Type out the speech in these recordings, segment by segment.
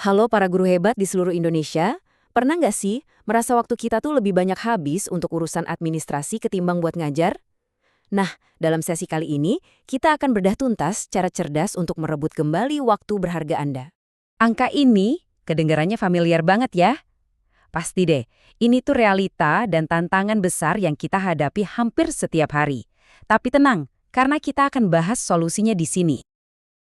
Halo para guru hebat di seluruh Indonesia, pernah nggak sih merasa waktu kita tuh lebih banyak habis untuk urusan administrasi ketimbang buat ngajar? Nah, dalam sesi kali ini, kita akan bedah tuntas cara cerdas untuk merebut kembali waktu berharga Anda. Angka ini kedengarannya familiar banget ya? Pasti deh, ini tuh realita dan tantangan besar yang kita hadapi hampir setiap hari. Tapi tenang, karena kita akan bahas solusinya di sini.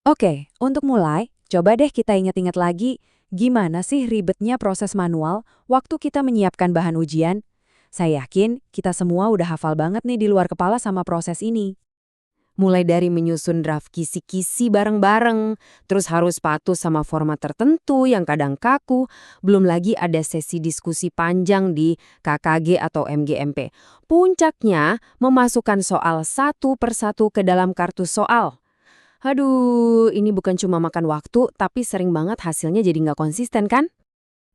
Oke, untuk mulai, coba deh kita ingat-ingat lagi, gimana sih ribetnya proses manual waktu kita menyiapkan bahan ujian? Saya yakin kita semua udah hafal banget nih di luar kepala sama proses ini. Mulai dari menyusun draft kisi-kisi bareng-bareng, terus harus patuh sama format tertentu yang kadang kaku, belum lagi ada sesi diskusi panjang di KKG atau MGMP. Puncaknya, memasukkan soal satu persatu ke dalam kartu soal. Aduh, ini bukan cuma makan waktu, tapi sering banget hasilnya jadi nggak konsisten kan?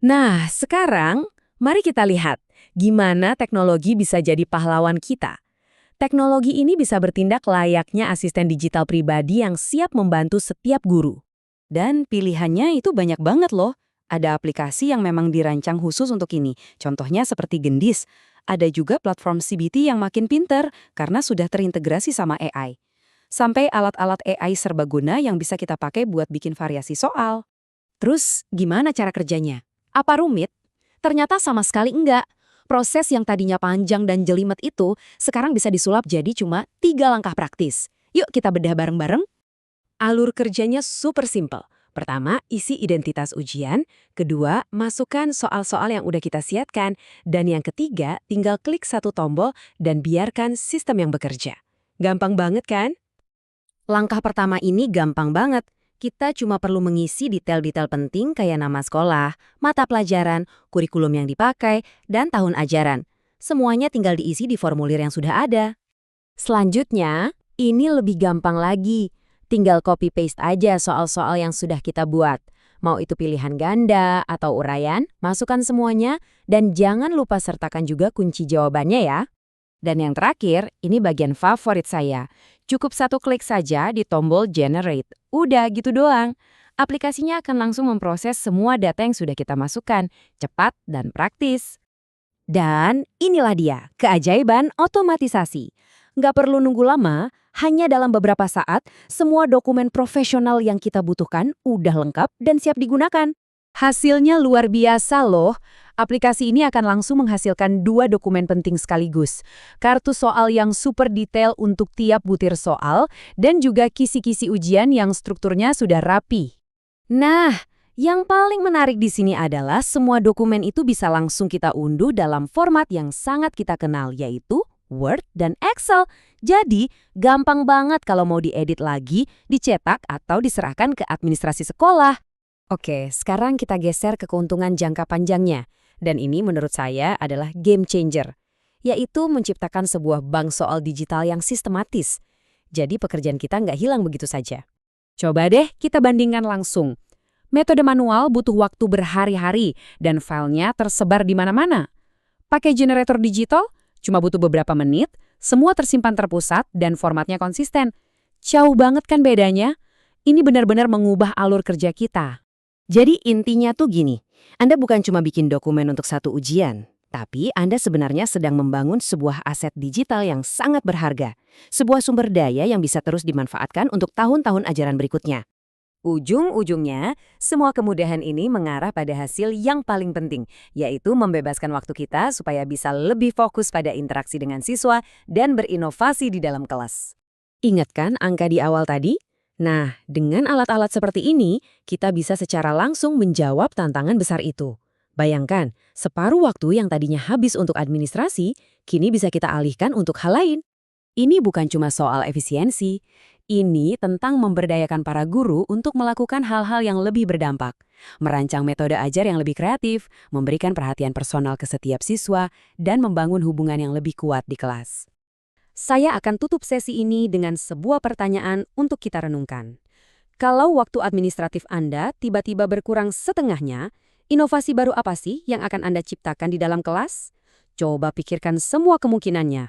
Nah, sekarang mari kita lihat gimana teknologi bisa jadi pahlawan kita. Teknologi ini bisa bertindak layaknya asisten digital pribadi yang siap membantu setiap guru. Dan pilihannya itu banyak banget loh. Ada aplikasi yang memang dirancang khusus untuk ini. Contohnya seperti Gendis. Ada juga platform CBT yang makin pinter karena sudah terintegrasi sama AI. Sampai alat-alat AI serbaguna yang bisa kita pakai buat bikin variasi soal. Terus, gimana cara kerjanya? Apa rumit? Ternyata sama sekali enggak. Proses yang tadinya panjang dan jelimet itu sekarang bisa disulap jadi cuma 3 langkah praktis. Yuk kita bedah bareng-bareng. Alur kerjanya super simple. Pertama, isi identitas ujian. Kedua, masukkan soal-soal yang udah kita siapkan. Dan yang ketiga, tinggal klik satu tombol dan biarkan sistem yang bekerja. Gampang banget kan? Langkah pertama ini gampang banget. Kita cuma perlu mengisi detail-detail penting kayak nama sekolah, mata pelajaran, kurikulum yang dipakai, dan tahun ajaran. Semuanya tinggal diisi di formulir yang sudah ada. Selanjutnya, ini lebih gampang lagi. Tinggal copy-paste aja soal-soal yang sudah kita buat. Mau itu pilihan ganda atau uraian, masukkan semuanya, dan jangan lupa sertakan juga kunci jawabannya ya. Dan yang terakhir, ini bagian favorit saya. Cukup satu klik saja di tombol Generate. Udah gitu doang. Aplikasinya akan langsung memproses semua data yang sudah kita masukkan. Cepat dan praktis. Dan inilah dia, keajaiban otomatisasi. Nggak perlu nunggu lama, hanya dalam beberapa saat, semua dokumen profesional yang kita butuhkan udah lengkap dan siap digunakan. Hasilnya luar biasa loh. Aplikasi ini akan langsung menghasilkan 2 dokumen penting sekaligus. Kartu soal yang super detail untuk tiap butir soal, dan juga kisi-kisi ujian yang strukturnya sudah rapi. Nah, yang paling menarik di sini adalah semua dokumen itu bisa langsung kita unduh dalam format yang sangat kita kenal, yaitu Word dan Excel. Jadi, gampang banget kalau mau diedit lagi, dicetak, atau diserahkan ke administrasi sekolah. Oke, sekarang kita geser ke keuntungan jangka panjangnya. Dan ini menurut saya adalah game changer, yaitu menciptakan sebuah bank soal digital yang sistematis. Jadi pekerjaan kita nggak hilang begitu saja. Coba deh kita bandingkan langsung. Metode manual butuh waktu berhari-hari dan filenya tersebar di mana-mana. Pakai generator digital, cuma butuh beberapa menit, semua tersimpan terpusat dan formatnya konsisten. Jauh banget kan bedanya? Ini benar-benar mengubah alur kerja kita. Jadi intinya tuh gini, Anda bukan cuma bikin dokumen untuk satu ujian, tapi Anda sebenarnya sedang membangun sebuah aset digital yang sangat berharga, sebuah sumber daya yang bisa terus dimanfaatkan untuk tahun-tahun ajaran berikutnya. Ujung-ujungnya, semua kemudahan ini mengarah pada hasil yang paling penting, yaitu membebaskan waktu kita supaya bisa lebih fokus pada interaksi dengan siswa dan berinovasi di dalam kelas. Ingat kan angka di awal tadi? Nah, dengan alat-alat seperti ini, kita bisa secara langsung menjawab tantangan besar itu. Bayangkan, separuh waktu yang tadinya habis untuk administrasi, kini bisa kita alihkan untuk hal lain. Ini bukan cuma soal efisiensi, ini tentang memberdayakan para guru untuk melakukan hal-hal yang lebih berdampak. Merancang metode ajar yang lebih kreatif, memberikan perhatian personal ke setiap siswa, dan membangun hubungan yang lebih kuat di kelas. Saya akan tutup sesi ini dengan sebuah pertanyaan untuk kita renungkan. Kalau waktu administratif Anda tiba-tiba berkurang setengahnya, inovasi baru apa sih yang akan Anda ciptakan di dalam kelas? Coba pikirkan semua kemungkinannya.